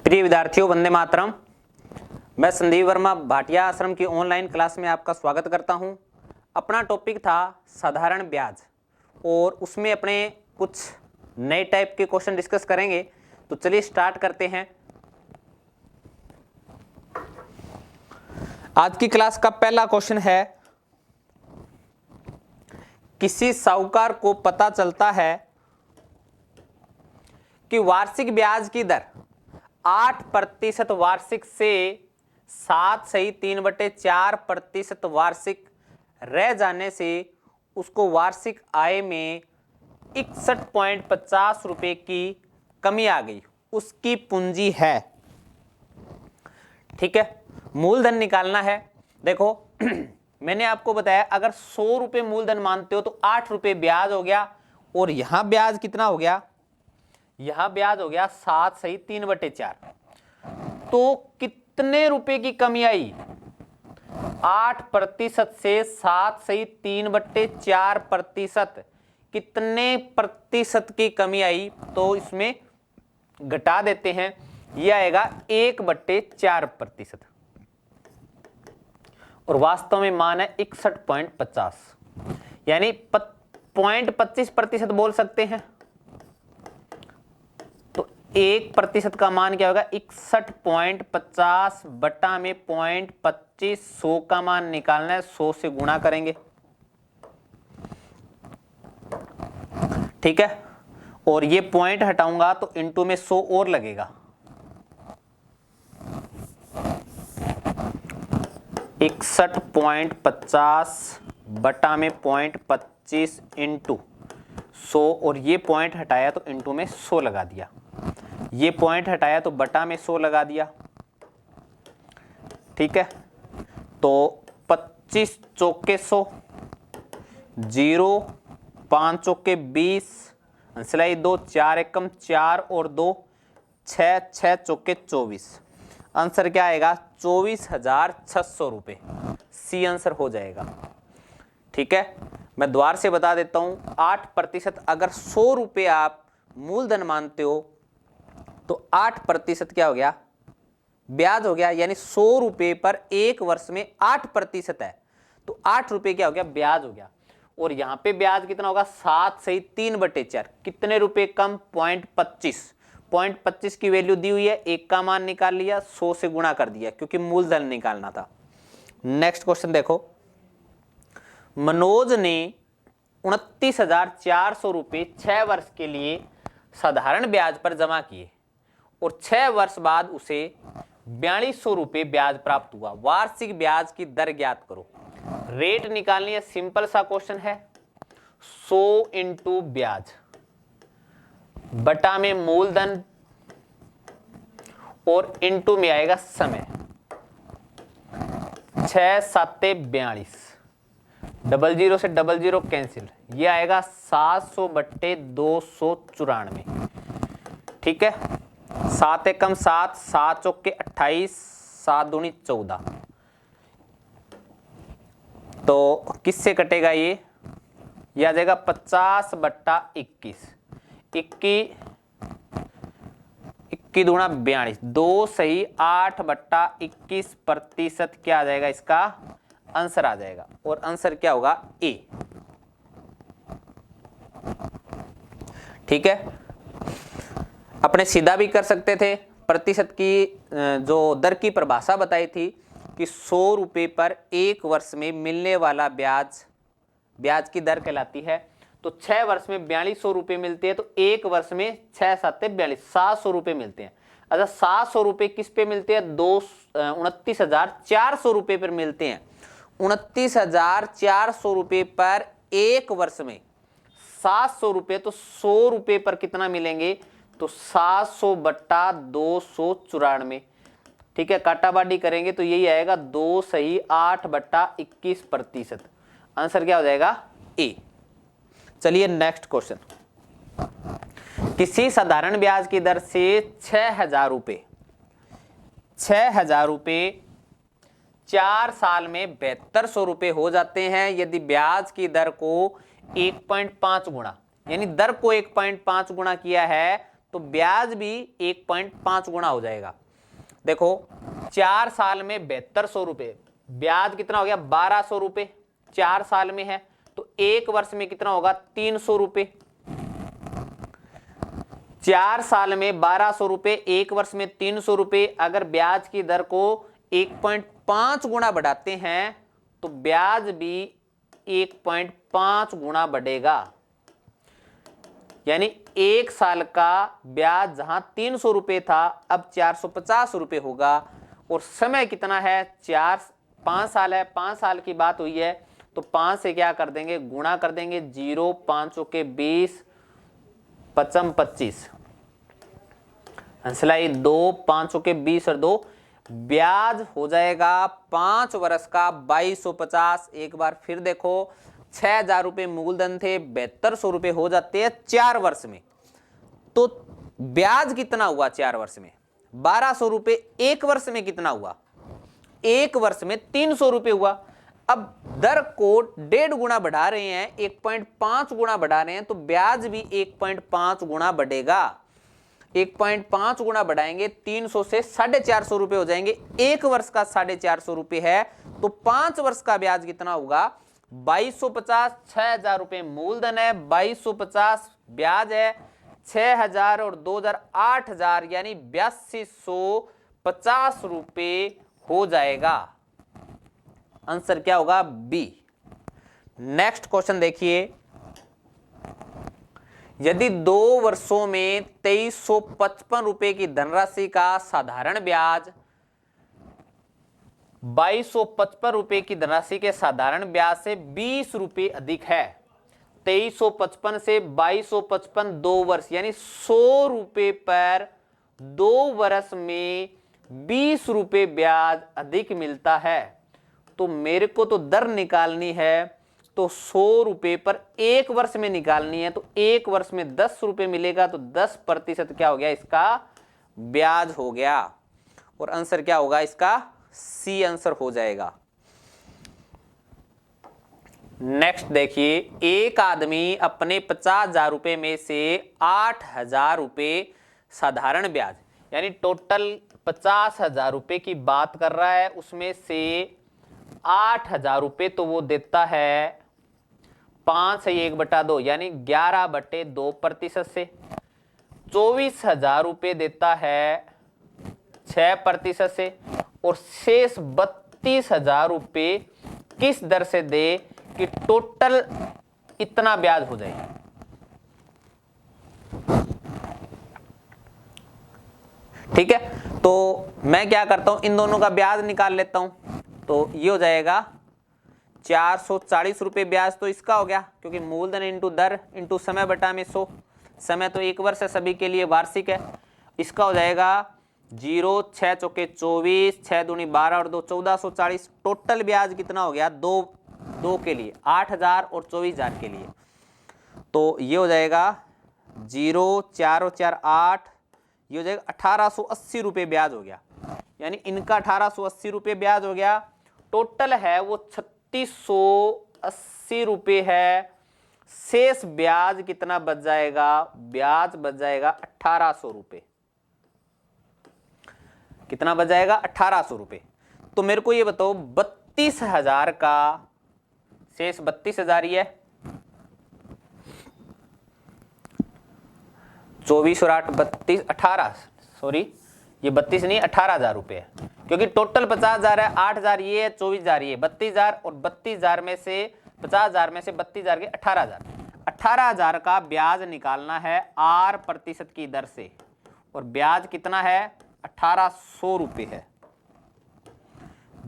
प्रिय विद्यार्थियों, वंदे मातरम। मैं संदीप वर्मा भाटिया आश्रम की ऑनलाइन क्लास में आपका स्वागत करता हूं। अपना टॉपिक था साधारण ब्याज और उसमें अपने कुछ नए टाइप के क्वेश्चन डिस्कस करेंगे। तो चलिए स्टार्ट करते हैं। आज की क्लास का पहला क्वेश्चन है, किसी साहूकार को पता चलता है कि वार्षिक ब्याज की दर 8% वार्षिक से 7.3/4% वार्षिक रह जाने से उसको वार्षिक आय में 61.50 रुपए की कमी आ गई। उसकी पूंजी है। ठीक है, मूलधन निकालना है। देखो मैंने आपको बताया, अगर 100 रुपए मूलधन मानते हो तो 8 रुपए ब्याज हो गया, और यहां ब्याज कितना हो गया, यहां ब्याज हो गया 7.3/4। तो कितने रुपए की कमी आई? 8% से 7.3/4%। कितने प्रतिशत की कमी आई? तो इसमें घटा देते हैं, यह आएगा 1/4%, और वास्तव में मान है 61.50, यानी 0.25% बोल सकते हैं। तो 1% का मान क्या होगा? 61.50 बटा में 0.25, 100 का मान निकालना है, 100 से गुणा करेंगे। ठीक है, और ये पॉइंट हटाऊंगा तो इनटू में 100 और लगेगा। 61.50 बटा में 0.25 इंटू 100, और ये पॉइंट हटाया तो इंटू में 100 लगा दिया। ये पॉइंट हटाया तो बटा में 100 लगा दिया। ठीक है, तो 25 चौके 100, 0 5 चौके 20, सिलाई 2, 4 एकम 4 और 2 6, 6 चौके 24। आंसर क्या आएगा? 24,600 रुपए। सी आंसर हो जाएगा। ठीक है, मैं द्वार से बता देता हूं, 8%। अगर 100 रुपए आप मूलधन मानते हो तो 8% क्या हो गया? ब्याज हो गया। यानी 100 रुपए पर एक वर्ष में 8% है, तो 8 रुपए क्या हो गया? ब्याज हो गया। और यहां पे ब्याज कितना होगा? 7.3/4। कितने रुपए कम? 0.25 की वैल्यू दी हुई है, एक का मान निकाल लिया, 100 से गुणा कर दिया, क्योंकि मूलधन निकालना था। नेक्स्ट क्वेश्चन देखो, मनोज ने 29,400 रुपए 6 वर्ष के लिए साधारण ब्याज पर जमा किए और 6 वर्ष बाद उसे 4200 रुपए ब्याज प्राप्त हुआ। वार्षिक ब्याज की दर ज्ञात करो। रेट निकालनी है, सिंपल सा क्वेश्चन है। 100 इंटू ब्याज बटा में मूलधन और इंटू में आएगा समय। 6 7 42, 00 से 00 कैंसिल, ये आएगा 700/294। ठीक है, 7 एकम 7, 7 चौके 28, 7 दूनी 14। तो किससे कटेगा ये? आ जाएगा 50/21। 21 दूना 42, 2 सही 8/21% क्या आ जाएगा? इसका आंसर आ जाएगा। और आंसर क्या होगा? ए। ठीक है, अपने सीधा भी कर सकते थे। प्रतिशत की जो दर की परिभाषा बताई थी कि 100 रुपए पर एक वर्ष में मिलने वाला ब्याज की दर कहलाती है। तो 6 वर्ष में 4200 रुपए मिलते हैं, तो एक वर्ष में 6 7 42, 700 रुपए मिलते हैं। अच्छा, 700 रुपए किस पे मिलते हैं? 29,400 रुपए पर मिलते हैं। 29,400 रुपए पर एक वर्ष में 700 रुपए, तो 100 रुपए पर कितना मिलेंगे? तो 700/294। ठीक है, काटाबाटी करेंगे तो यही आएगा 2 सही 8/21%। आंसर क्या हो जाएगा? ए। चलिए नेक्स्ट क्वेश्चन, किसी साधारण ब्याज की दर से 6,000 रुपए 4 साल में 7200 रुपए हो जाते हैं यदि ब्याज की दर को 1.5 गुणा, यानी दर को 1.5 गुणा किया है तो ब्याज भी 1.5 गुना हो जाएगा। देखो 4 साल में 7200 रुपए, ब्याज कितना हो गया 1200 रुपए, 4 साल में है, तो 1 वर्ष में कितना होगा 300 रुपए। 4 साल में 1200 रुपए, 1 वर्ष में 300 रुपए। अगर ब्याज की दर को 1.5 गुना बढ़ाते हैं तो ब्याज भी 1.5 गुना बढ़ेगा। यानी 1 साल का ब्याज जहां 300 रुपए था अब 450 रुपए होगा। और समय कितना है 5 साल है, 5 साल की बात हुई है, तो 5 से क्या कर देंगे गुणा कर देंगे। 0 5 के 20, 5 25, हंसलाई 2 5 के 20 और 2, ब्याज हो जाएगा 5 वर्ष का 2250। एक बार फिर देखो 6000 रुपए मूलधन थे, 7200 रुपए हो जाते हैं 4 वर्ष में, तो ब्याज कितना हुआ 4 वर्ष में 1200 रुपए। 1 वर्ष में कितना हुआ 1 वर्ष में 300 रुपए हुआ। अब दर को 1.5 गुना बढ़ा रहे हैं, 1.5 गुना बढ़ा रहे हैं, तो ब्याज भी 1.5 गुना बढ़ेगा। 1.5 गुना बढ़ाएंगे 300 से 450 रुपए हो जाएंगे। 1 वर्ष का 450 रुपए है, तो 5 वर्ष का ब्याज कितना होगा 2250। 6000 रुपए मूलधन है, 2250 ब्याज है, 6000 और 2000 8000, यानी 8250 रुपए हो जाएगा। आंसर क्या होगा बी। नेक्स्ट क्वेश्चन देखिए, यदि 2 वर्षों में 2355 रुपए की धनराशि का साधारण ब्याज 2255 रुपए की धनराशि के साधारण ब्याज से 20 रुपए अधिक है। 2355 से 2255 2 वर्ष, यानी 100 रुपए पर 2 वर्ष में 20 रुपए ब्याज अधिक मिलता है। तो मेरे को तो दर निकालनी है, तो 100 रुपए पर 1 वर्ष में निकालनी है, तो 1 वर्ष में 10 रुपए मिलेगा, तो 10% क्या हो गया इसका ब्याज हो गया। और आंसर क्या होगा इसका सी आंसर हो जाएगा। नेक्स्ट देखिए, एक आदमी अपने 50,000 रुपए में से 8,000 रुपए साधारण ब्याज, यानी टोटल 50,000 रुपए की बात कर रहा है, उसमें से 8,000 रुपए तो वो देता है 5 से 1/2, यानी 11/2% से। 24,000 रुपए देता है 6% से, और शेष 32,000 रुपए किस दर से दे कि टोटल इतना ब्याज हो जाए। ठीक है, तो मैं क्या करता हूं इन दोनों का ब्याज निकाल लेता हूं। तो ये हो जाएगा 440 रुपए ब्याज तो इसका हो गया, क्योंकि मूलधन इंटू दर इंटू समय बटा में 100, समय तो 1 वर्ष है, सभी के लिए वार्षिक है। इसका हो जाएगा 0 6 चौके 24, 6 दूनी 12 और 2 1440। टोटल ब्याज कितना हो गया दो के लिए 8,000 और 24,000 के लिए, तो ये हो जाएगा 0 4 और 4 8, ये हो जाएगा 1880 रुपए ब्याज हो गया। यानी इनका 1880 रुपए ब्याज हो गया। टोटल है वो 3680 रुपए है। शेष ब्याज कितना बच जाएगा, ब्याज बच जाएगा 1800 रुपए। कितना बच जाएगा 1800 रुपए। तो मेरे को ये बताओ 32,000 का शेष 32,000 ही है, 24 और 8 32 18, सॉरी ये 32 नहीं 18,000 रुपए है, क्योंकि टोटल 50,000 है, 8,000 ये है, 24,000 ये, 32,000 और 32,000 में से 50,000 में से 32,000 के 18,000। 18,000 का ब्याज निकालना है 8% की दर से, और ब्याज कितना है 1800 रुपए है।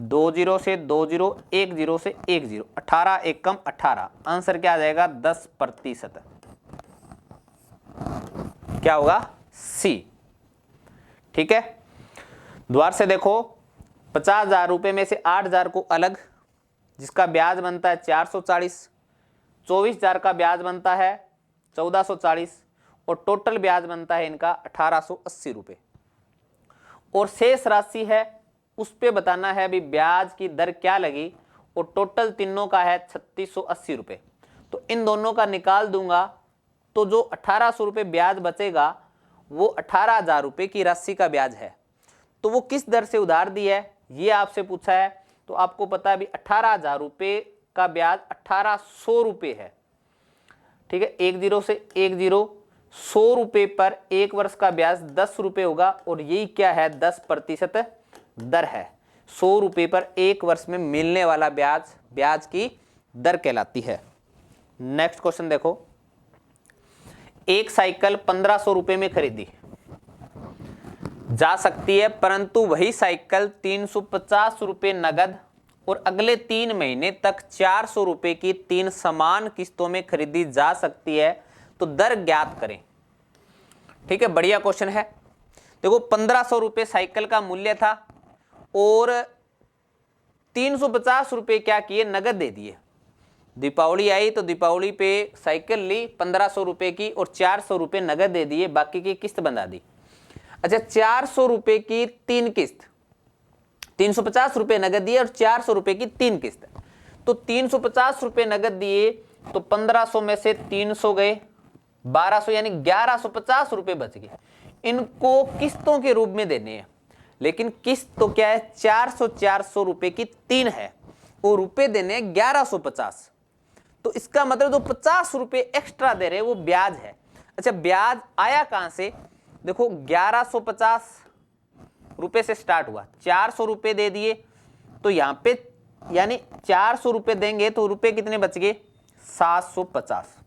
2 0 से 2 0, 1 0 से 1 0, 18 1 कम 18। आंसर क्या आ जाएगा 10%। क्या होगा सी। ठीक है, द्वार से देखो 50,000 रुपए में से 8,000 को अलग, जिसका ब्याज बनता है 440, 24,000 का ब्याज बनता है 1440, और टोटल ब्याज बनता है इनका 1880 रुपए। और शेष राशि है उस पे बताना है भी ब्याज की दर क्या लगी, और टोटल तीनों का है 3680 रुपए। तो इन दोनों का निकाल दूंगा, तो जो 1800 रुपए ब्याज बचेगा वो 18,000 रुपये की राशि का ब्याज है। तो वो किस दर से उधार दी है ये आपसे पूछा है। तो आपको पता है अभी 18,000 रुपये का ब्याज 1800 रुपये है। ठीक है, 10 से 10, 100 रुपये पर एक वर्ष का ब्याज 10 रुपये होगा और यही क्या है 10% दर है। 100 रुपये पर एक वर्ष में मिलने वाला ब्याज की दर कहलाती है। नेक्स्ट क्वेश्चन देखो, एक साइकिल 1500 रुपये में खरीदी जा सकती है, परंतु वही साइकिल 350 रुपये नगद और अगले 3 महीने तक 400 रुपये की 3 समान किस्तों में खरीदी जा सकती है, तो दर ज्ञात करें। ठीक है, बढ़िया क्वेश्चन है। देखो 1500 रुपये साइकिल का मूल्य था और 350 रुपये क्या किए, नगद दे दिए। दीपावली आई तो दीपावली पे साइकिल ली 1500 रुपये की और 400 रुपये नगद दे दिए, बाकी की किस्त बंधा दी। अच्छा, 400 रुपये की 3 किस्त, 350 रुपये नगद दिए और 400 रुपये की 3 किस्त। तो 350 रुपये नगद दिए तो 1500 में से 300 गए, 1200 यानी 1150 रुपये बच गए। इनको किस्तों के रूप में देने हैं, लेकिन किस्त तो क्या है 400 रुपये की 3 है और रुपये देने हैं 1150। तो इसका मतलब जो 50 रुपये एक्स्ट्रा दे रहे हैं वो ब्याज है। अच्छा, ब्याज आया कहां से, देखो 1150 रुपये से स्टार्ट हुआ, 400 रुपये दे दिए तो यहां पे यानी 400 रुपये देंगे तो रुपये कितने बच गए 750।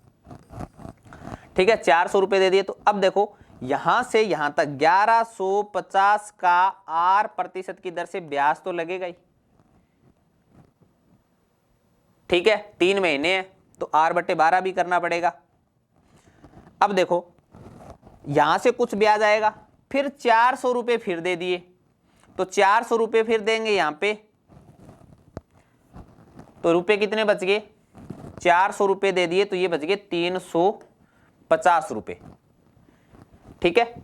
ठीक है, 400 रुपये दे दिए। तो अब देखो यहां से यहां तक 1150 का 8% की दर से ब्याज तो लगेगा ही। ठीक है, 3 महीने हैं तो 8/12 भी करना पड़ेगा। अब देखो यहां से कुछ ब्याज आएगा, फिर 400 रुपये फिर दे दिए तो 400 रुपये फिर देंगे यहां पे, तो रुपये कितने बच गए 400 रुपये दे दिए तो ये बच गए 350 रुपये। ठीक है,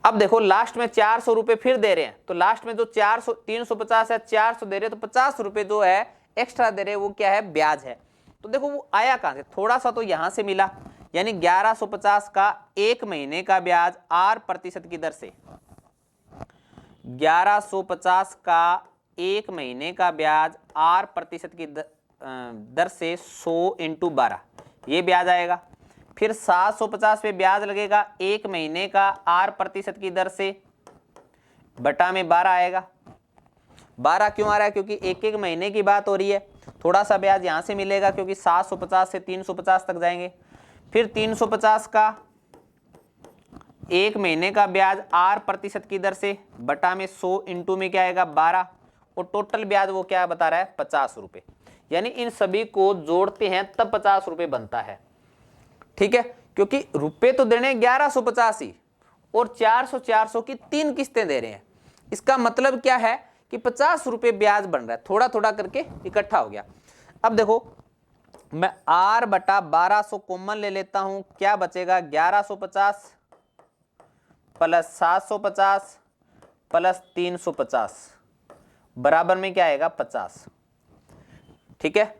अब देखो लास्ट में 400 रुपये फिर दे रहे हैं, तो लास्ट में जो 350 है 400 दे रहे हैं तो 50 रुपये जो है एक्स्ट्रा दे रहे हैं वो क्या है, ब्याज है। तो देखो वो आया कहां से, थोड़ा सा तो यहां से मिला, यानी 1150 का 1 महीने का ब्याज 8% की दर से, 1150 का 1 महीने का ब्याज 8% की दर से 100 × 12 ये ब्याज आएगा। फिर 750 पे ब्याज लगेगा 1 महीने का 8% की दर से, बटा में 12 आएगा। 12 क्यों आ रहा है, क्योंकि एक एक महीने की बात हो रही है। थोड़ा सा ब्याज यहां से मिलेगा क्योंकि 750 से 350 तक जाएंगे। फिर 350 का 1 महीने का ब्याज 8% की दर से, बटा में 100 × में क्या आएगा 12, और टोटल ब्याज वो क्या बता रहा है 50 रुपये। यानी इन सभी को जोड़ते हैं तब 50 रुपये बनता है। ठीक है, क्योंकि रुपये तो देने 1150 ही और 400 की 3 किस्तें दे रहे हैं। इसका मतलब क्या है कि 50 रुपये ब्याज बन रहा है, थोड़ा थोड़ा करके इकट्ठा हो गया। अब देखो मैं 8/1200 कॉमन ले लेता हूं, क्या बचेगा 1150 प्लस 750 प्लस 350 बराबर में क्या आएगा 50। ठीक है,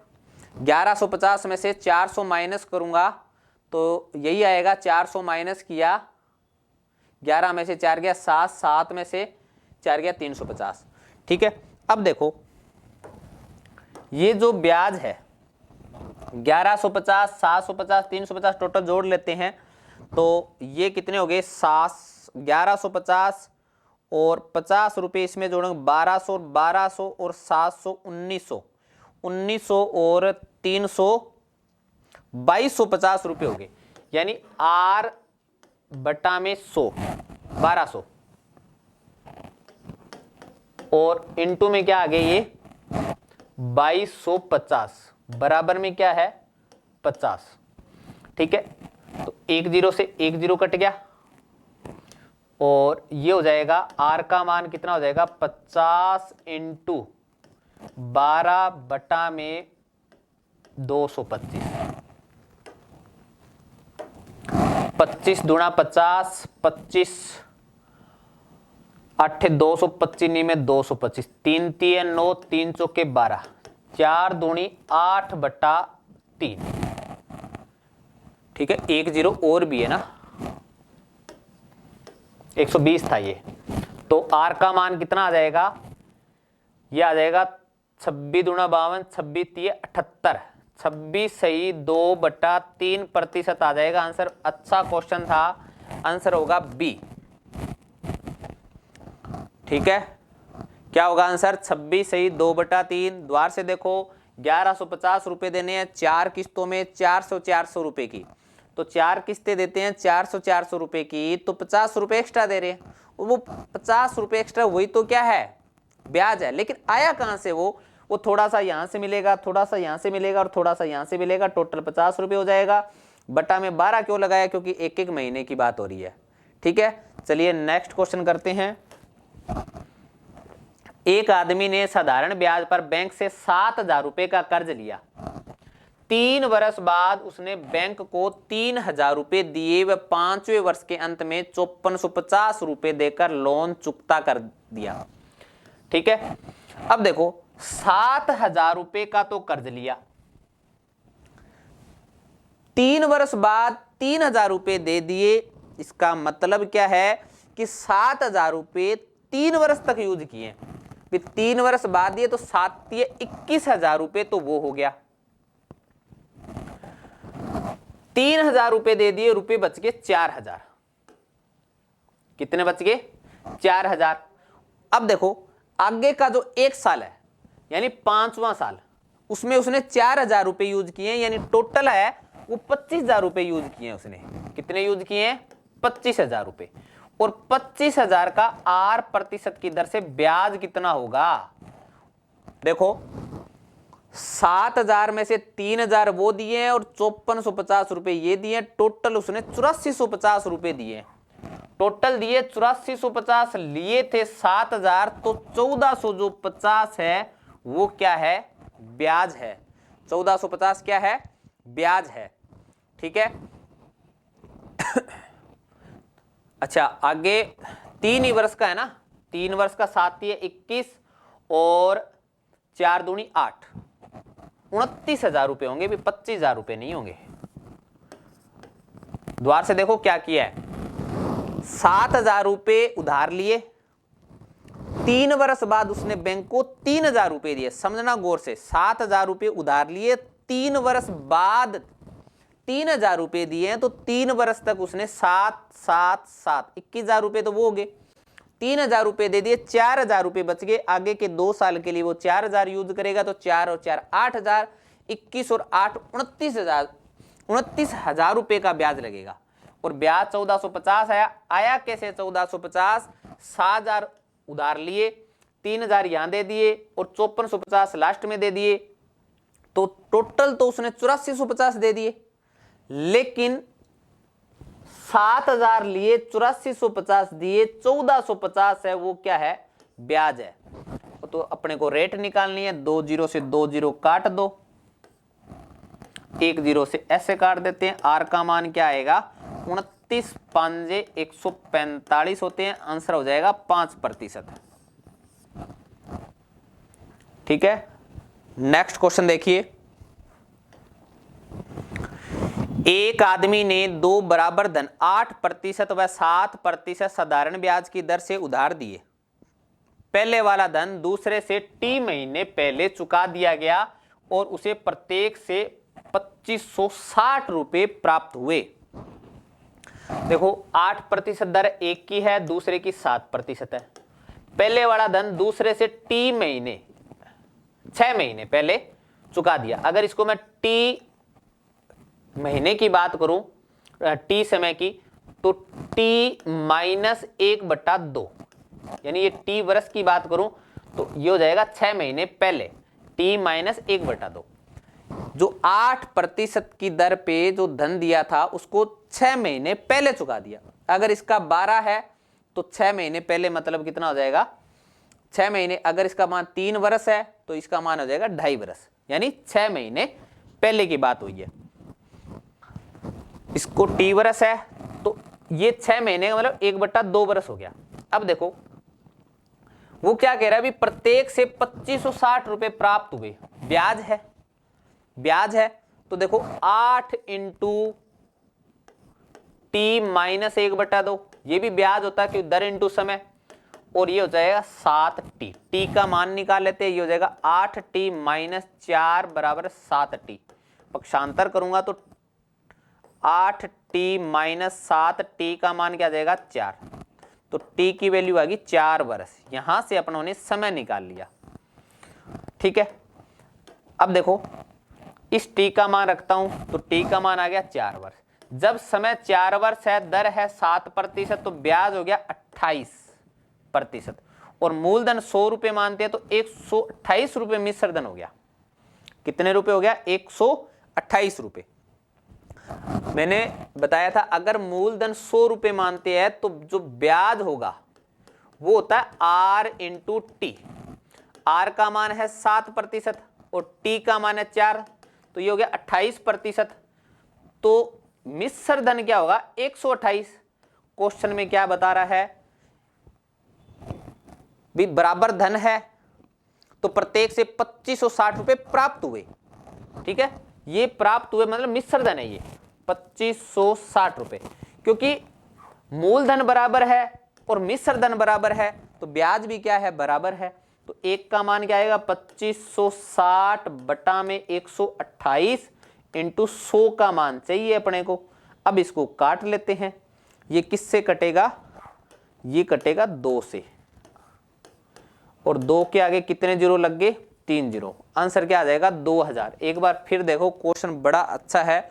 1150 में से 400 माइनस करूंगा तो यही आएगा, 400 माइनस किया 11 में से 4 गया 7, 7 में से 4 गया 350। ठीक है, अब देखो ये जो ब्याज है 1150, 750, 350 टोटल जोड़ लेते हैं तो ये कितने हो गए 1150 और 50 रुपये इसमें जोड़ेंगे 1200 और 700 1900 और 300 2250 रुपये हो गए। यानी R बटा में 100 1200 और इनटू में क्या आ गए ये 2250 बराबर में क्या है 50। ठीक है, तो 10 से 10 कट गया और ये हो जाएगा R का मान कितना हो जाएगा 50 × 12 बटा में 225। 25 दूना 50, 25 8 225 नहीं में 225, 3 3 9 3 चौके 12, 4 दूनी 8/3। ठीक है, 1 0 और भी है ना, 120 था ये, तो R का मान कितना आ जाएगा, ये आ जाएगा 26 दूना 52, 26 3 78, 26 सही 2/3% आ जाएगा आंसर। अच्छा क्वेश्चन था, आंसर होगा बी। ठीक है, क्या होगा आंसर, 26 सही 2/3। द्वार से देखो 1150 रुपए देने हैं 4 किस्तों में, 400 रुपए की, तो 4 किस्तें देते हैं 400 रुपए की, तो 50 रुपए एक्स्ट्रा दे रहे हैं। वो 50 रुपए एक्स्ट्रा वही तो क्या है, ब्याज है। लेकिन आया कहां से वो थोड़ा सा यहां से मिलेगा, थोड़ा सा यहां से मिलेगा और थोड़ा सा यहां से मिलेगा, टोटल 50 रुपए हो जाएगा। बटा में 12 क्यों लगाया, क्योंकि एक एक महीने की बात हो रही है। ठीक है, चलिए नेक्स्ट क्वेश्चन करते हैं। एक आदमी ने साधारण ब्याज पर बैंक से 7,000 रुपए का कर्ज लिया। 3 वर्ष बाद उसने बैंक को 3,000 रुपए दिए व 5वें वर्ष के अंत में 5450 रुपए देकर लोन चुकता कर दिया। ठीक है, अब देखो 7,000 रुपए का तो कर्ज लिया, 3 वर्ष बाद 3,000 रुपए दे दिए। इसका मतलब क्या है कि 7,000 रुपए 3 वर्ष तक यूज किए, फिर 3 वर्ष बाद दिए तो 7 दिए 21,000 रुपए, तो वो हो गया। 3,000 रुपए दे दिए, रुपए बच गए 4,000। कितने बच गए, 4,000। अब देखो आगे का जो 1 साल है यानी 5वां साल, उसमें उसने 4,000 रुपए यूज किए, यानी टोटल है वो 25,000 रुपए यूज किए उसने। कितने यूज किए हैं, 25,000 रुपए। और 25,000 का R% की दर से ब्याज कितना होगा, देखो 7,000 में से 3,000 वो दिए हैं और 5450 रुपए ये दिए, टोटल उसने 8450 रुपए दिए। टोटल दिए 8450, लिए थे 7,000, तो 1400 जो 50 है वो क्या है, ब्याज है। 1450 क्या है, ब्याज है। ठीक है अच्छा, आगे 3 ही वर्ष का है ना, 3 वर्ष का 7 है 21 और 4 दूनी 8, 29,000 रुपए होंगे भी, 25,000 रुपए नहीं होंगे। द्वार से देखो क्या किया है, 7,000 रुपए उधार लिए, 3 वर्ष बाद उसने बैंक को 3,000 रुपए दिए। समझना गौर से, 7,000 रुपए उधार लिए, 3 वर्ष बाद 3,000 रुपए दिए हैं, तो 3 वर्ष तक उसने 7 7 7 21,000 रुपए तो वो हो गए। 3,000 रुपए दे दिए, 4,000 रुपए बच गए। आगे के 2 साल के लिए वो 4,000 यूज करेगा, तो 4 और 4 8,000, 21 और 8 29,000 रुपए का ब्याज लगेगा। और ब्याज 1450 आया कैसे 1450, 7,000 उधार लिए, 3,000 यहां दे दिए और 5450 लास्ट में दे दिए, तो टोटल तो उसने 8450 दे दिए। लेकिन 7,000 लिए, 8450 दिए, 1450 है वो क्या है, ब्याज है। तो अपने को रेट निकालनी है, 2 0 से 2 0 काट दो, 1 0 से ऐसे काट देते हैं। आर का मान क्या आएगा, 29 5 145 होते हैं, आंसर हो जाएगा 5%। ठीक है, नेक्स्ट क्वेश्चन देखिए। एक आदमी ने 2 बराबर धन 8% व 7% साधारण ब्याज की दर से उधार दिए। पहले वाला धन दूसरे से T महीने पहले चुका दिया गया और उसे प्रत्येक से 2560 रुपए प्राप्त हुए। देखो 8% दर एक की है, दूसरे की 7% है। पहले वाला धन दूसरे से T महीने 6 महीने पहले चुका दिया। अगर इसको मैं T महीने की बात करूं, T समय की, तो T -1/2, यानी ये T वर्ष की बात करूं तो ये हो जाएगा 6 महीने पहले, T -1/2। जो 8% की दर पे जो धन दिया था उसको 6 महीने पहले चुका दिया। अगर इसका 12 है तो 6 महीने पहले मतलब कितना हो जाएगा, 6 महीने। अगर इसका मान 3 वर्ष है तो इसका मान हो जाएगा 2.5 वर्ष, यानी 6 महीने पहले की बात हुई है। इसको T वर्ष है तो ये 6 महीने का मतलब 1/2 वर्ष हो गया। अब देखो वो क्या कह रहा है, अभी प्रत्येक से 2560 रुपए प्राप्त हुए, ब्याज है, ब्याज है। तो देखो 8 × T -1/2, ये भी ब्याज होता है क्योंकि दर इंटू समय, और ये हो जाएगा 7t। टी का मान निकाल लेते हैं, ये हो जाएगा 8t माइनस 4 बराबर 7t। पक्षांतर करूंगा तो 8t माइनस 7t का मान क्या आ जाएगा 4, तो t की वैल्यू आ गई 4 वर्ष। यहां से अपनों ने समय निकाल लिया। ठीक है, अब देखो इस t का मान रखता हूं तो t का मान आ गया 4 वर्ष। जब समय 4 वर्ष है, दर है 7%, तो ब्याज हो गया 28%, और मूलधन 100 रुपए मानते हैं तो 128 रुपए मिश्र धन हो गया। कितने रुपए हो गया? 128 रुपए। मैंने बताया था अगर मूलधन 100 रुपए मानते हैं तो जो ब्याज होगा वो होता है R इंटू टी। R का मान है 7% और T का मान है 4, तो ये हो गया 28%। तो मिश्र धन क्या होगा? 128। क्वेश्चन में क्या बता रहा है भी बराबर धन है, तो प्रत्येक से 2560 रुपए प्राप्त हुए। ठीक है, ये प्राप्त हुए मतलब मिश्र धन है ये 2560 रुपए, क्योंकि मूलधन बराबर है और मिश्र धन बराबर है तो ब्याज भी क्या है? बराबर है। तो एक का मान क्या आएगा? 2560 बटा में 128 इंटू 100 का मान चाहिए अपने को। अब इसको काट लेते हैं। ये किससे कटेगा? ये कटेगा 2 से, और 2 के आगे कितने जीरो लग गए? 3 जीरो। आंसर क्या आ जाएगा? 2000। एक बार फिर देखो, क्वेश्चन बड़ा अच्छा है।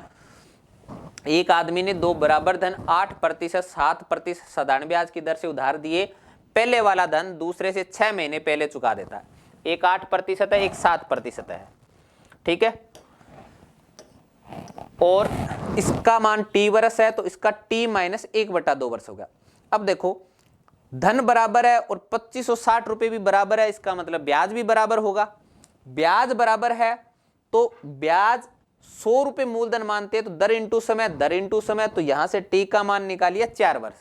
एक आदमी ने दो बराबर धन 8% 7% साधारण ब्याज की दर से उधार दिए। पहले वाला धन दूसरे से 6 महीने पहले चुका देता है। एक 8% है, एक 7% है। ठीक है, और इसका मान t वर्ष है तो इसका t माइनस 1/2 वर्ष हो गया। अब देखो धन बराबर है और 2560 रुपए भी बराबर है, इसका मतलब ब्याज भी बराबर होगा। ब्याज बराबर है तो ब्याज 100 रुपए मूलधन मानते हैं तो दर इंटू समय, दर इंटू समय, तो यहां से t का मान निकालिए 4 वर्ष।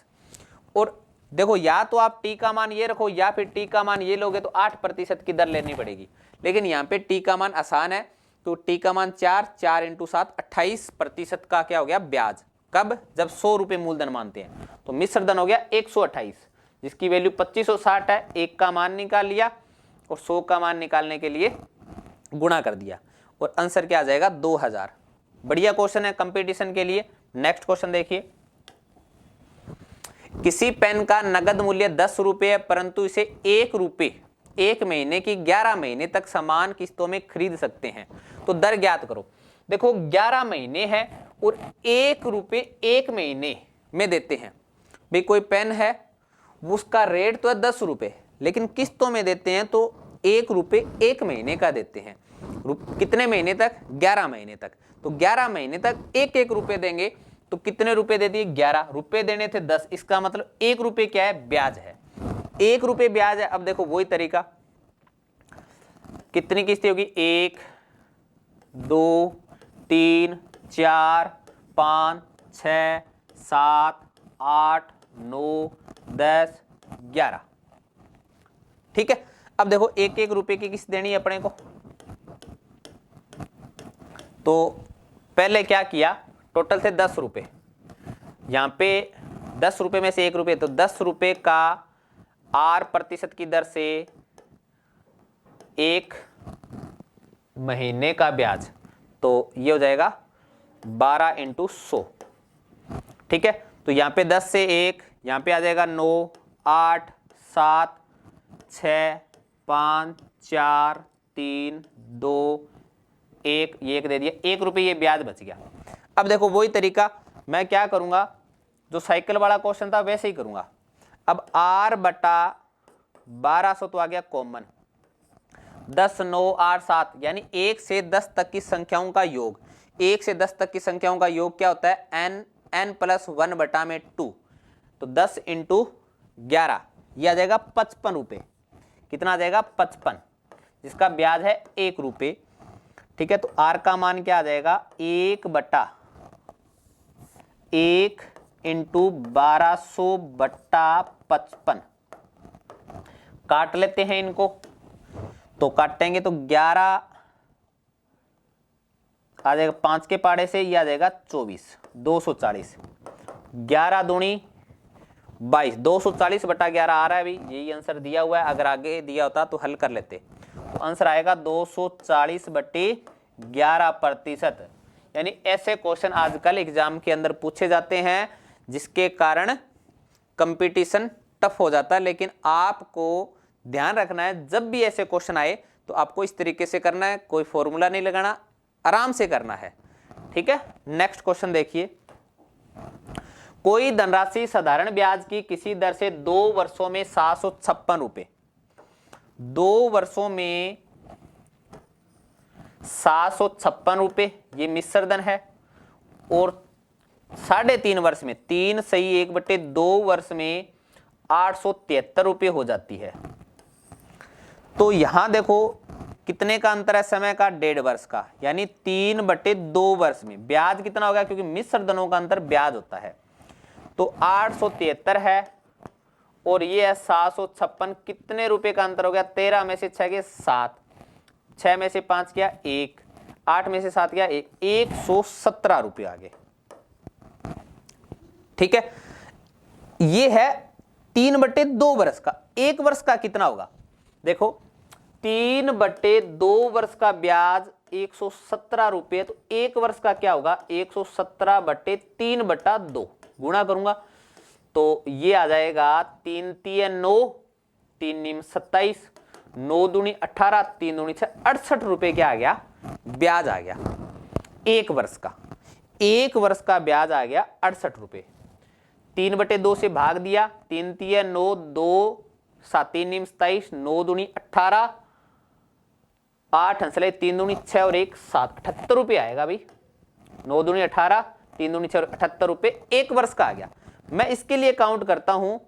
और देखो या तो आप t का मान ये रखो या फिर t का मान ये लोगे तो 8% की दर लेनी पड़ेगी, लेकिन यहाँ पे t का मान आसान है तो t का मान 4 इंटू 7 28% का क्या हो गया? ब्याज। कब? जब 100 रुपए मूलधन मानते हैं। तो मिश्र धन हो गया 128, जिसकी वैल्यू 2560 है। एक का मान निकाल लिया और 100 का मान निकालने के लिए गुणा कर दिया, और आंसर क्या आ जाएगा? 2000। बढ़िया क्वेश्चन है कंपटीशन के लिए। नेक्स्ट क्वेश्चन देखिए। किसी पेन का नगद मूल्य 10 रुपये है, परंतु इसे 1 रुपये 1 महीने की 11 महीने तक समान किस्तों में खरीद सकते हैं, तो दर ज्ञात करो। देखो 11 महीने है और 1 रुपये 1 महीने में देते हैं। भाई कोई पेन है, उसका रेट तो है 10 रुपये, लेकिन किस्तों में देते हैं तो 1 रुपये 1 महीने का देते हैं। कितने महीने तक? 11 महीने तक। तो 11 महीने तक 1-1 रुपये देंगे, तो कितने रुपए दे दिए? 11 रुपए देने थे 10, इसका मतलब 1 रुपये क्या है? ब्याज है। 1 रुपये ब्याज है। अब देखो वही तरीका, कितनी किस्तें होगी? 1 2 3 4 5 6 7 8 9 10 11। ठीक है, अब देखो 1-1 रुपये की किस्त देनी है अपने को। तो पहले क्या किया? टोटल थे 10 रुपये, यहां पे 10 रुपये में से 1 रुपये, तो 10 रुपये का R% की दर से 1 महीने का ब्याज, तो ये हो जाएगा 12 इंटू 100। ठीक है, तो यहां पे 10 से 1, यहां पे आ जाएगा 9 8 7 6 5 4 3 2 1, ये 1 दे दिया, 1 रुपये ये ब्याज बच गया। अब देखो वही तरीका मैं क्या करूंगा, जो साइकिल वाला क्वेश्चन था वैसे ही करूंगा। अब R बटा 1200 तो आ गया कॉमन, 10 9 8 7 यानी 1 से 10 तक की संख्याओं का योग। 1 से 10 तक की संख्याओं का योग क्या होता है? n प्लस 1 बटा में 2, तो 10 इंटू 11 ये आ जाएगा 55 रुपये। कितना आ जाएगा? 55, जिसका ब्याज है 1 रुपये। ठीक है, तो R का मान क्या आ जाएगा? 1 बटा 1 इंटू 1200 बटा 55। काट लेते हैं इनको, तो काटेंगे तो 11 आ जाएगा, 5 के पाड़े से ये आ जाएगा 24, 240। 11 दूनी 22, 240/11 आ रहा है अभी, यही आंसर दिया हुआ है। अगर आगे दिया होता तो हल कर लेते। तो आंसर आएगा 240/11%। यानी ऐसे क्वेश्चन आजकल एग्जाम के अंदर पूछे जाते हैं, जिसके कारण कंपटीशन टफ हो जाता है। लेकिन आपको ध्यान रखना है, जब भी ऐसे क्वेश्चन आए तो आपको इस तरीके से करना है, कोई फॉर्मूला नहीं लगाना, आराम से करना है। ठीक है, नेक्स्ट क्वेश्चन देखिए। कोई धनराशि साधारण ब्याज की किसी दर से 2 वर्षों में 756 रुपए, 2 वर्षों में 756 रुपए ये मिश्र धन है, और 3.5 वर्ष में 3 सही 1/2 वर्ष में 873 रुपए हो जाती है। तो यहां देखो कितने का अंतर है समय का, 1.5 वर्ष का, यानी 3/2 वर्ष में ब्याज कितना होगा, क्योंकि मिश्र धनों का अंतर ब्याज होता है। तो 873 है और ये है 756, कितने रुपए का अंतर हो गया, 13 में से 6 गए 7, 6 में से 5 किया 1, 8 में से 7 किया 1, 117 रुपए आ गए। ठीक है, ये है 3/2 वर्ष का। 1 वर्ष का कितना होगा, देखो 3/2 वर्ष का ब्याज 117 रुपए, तो 1 वर्ष का क्या होगा, 117/3/2 गुणा करूंगा तो ये आ जाएगा 3 तिया 9, 3 नीम 27, 9 दूनी 18, 3 दूनी 6, 68 रुपए क्या आ गया, ब्याज आ गया 1 वर्ष का। 1 वर्ष का ब्याज आ गया 68 रुपए। 3/2 से भाग दिया, 3 तिया 9, 2 7 3 नीम 27, 9 दूनी 18, 8 हंसले 3 दूनी 6 और 1 7, 78 रुपए आएगा भाई। 9 दूनी 18, 3 दूनी 6 और 78 रुपए 1 वर्ष का आ गया। मैं इसके लिए काउंट करता हूं,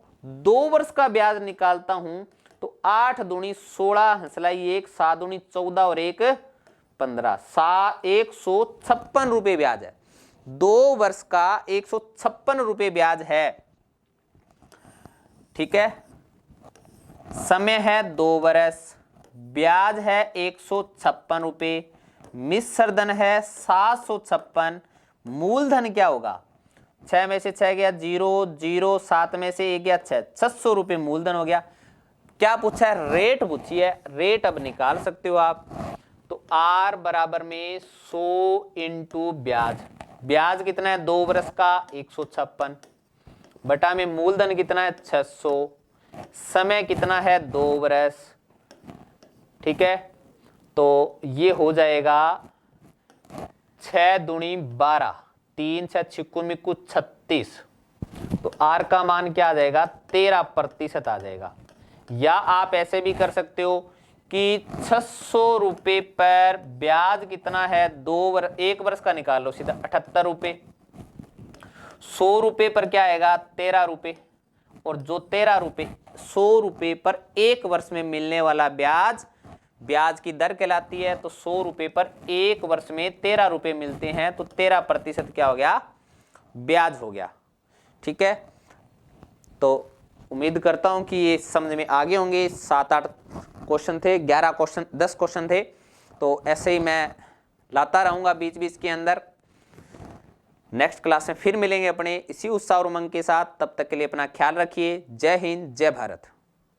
2 वर्ष का ब्याज निकालता हूं तो 8 दूनी 16 हंसला 1, 7 दूनी 14 और 1 15, 156 रुपए ब्याज है। 2 वर्ष का 156 रुपए ब्याज है। ठीक है, समय है 2 वर्ष, ब्याज है 156 रुपए, मिश्र धन है 756, मूलधन क्या होगा, 6 में से 6 गया 0, 0 7 में से 1 गया 6, 600 रुपए मूलधन हो गया। क्या पूछा है, रेट पूछी है, रेट अब निकाल सकते हो आप। तो R बराबर में 100 इंटू ब्याज, ब्याज कितना है 2 वर्ष का 156, बटा में मूलधन कितना है 600, समय कितना है 2 वर्ष। ठीक है, तो ये हो जाएगा 6 दूनी 12, 3 6 छिक्कुन में कुछ 36, तो R का मान क्या आ जाएगा, 13% आ जाएगा। या आप ऐसे भी कर सकते हो कि 600 रुपए पर ब्याज कितना है 1 वर्ष का निकाल लो सीधा 78 रुपए, 100 रुपए पर क्या आएगा 13 रुपए, और जो 13 रुपए 100 रुपए पर 1 वर्ष में मिलने वाला ब्याज, ब्याज की दर कहलाती है। तो 100 रुपए पर 1 वर्ष में 13 रुपए मिलते हैं, तो 13% क्या हो गया, ब्याज हो गया। ठीक है, तो उम्मीद करता हूं कि ये समझ में आगे होंगे। 7-8 क्वेश्चन थे, 11 क्वेश्चन 10 क्वेश्चन थे, तो ऐसे ही मैं लाता रहूंगा बीच बीच के अंदर। नेक्स्ट क्लास में फिर मिलेंगे अपने इसी उत्साह और उमंग के साथ। तब तक के लिए अपना ख्याल रखिए। जय हिंद, जय भारत।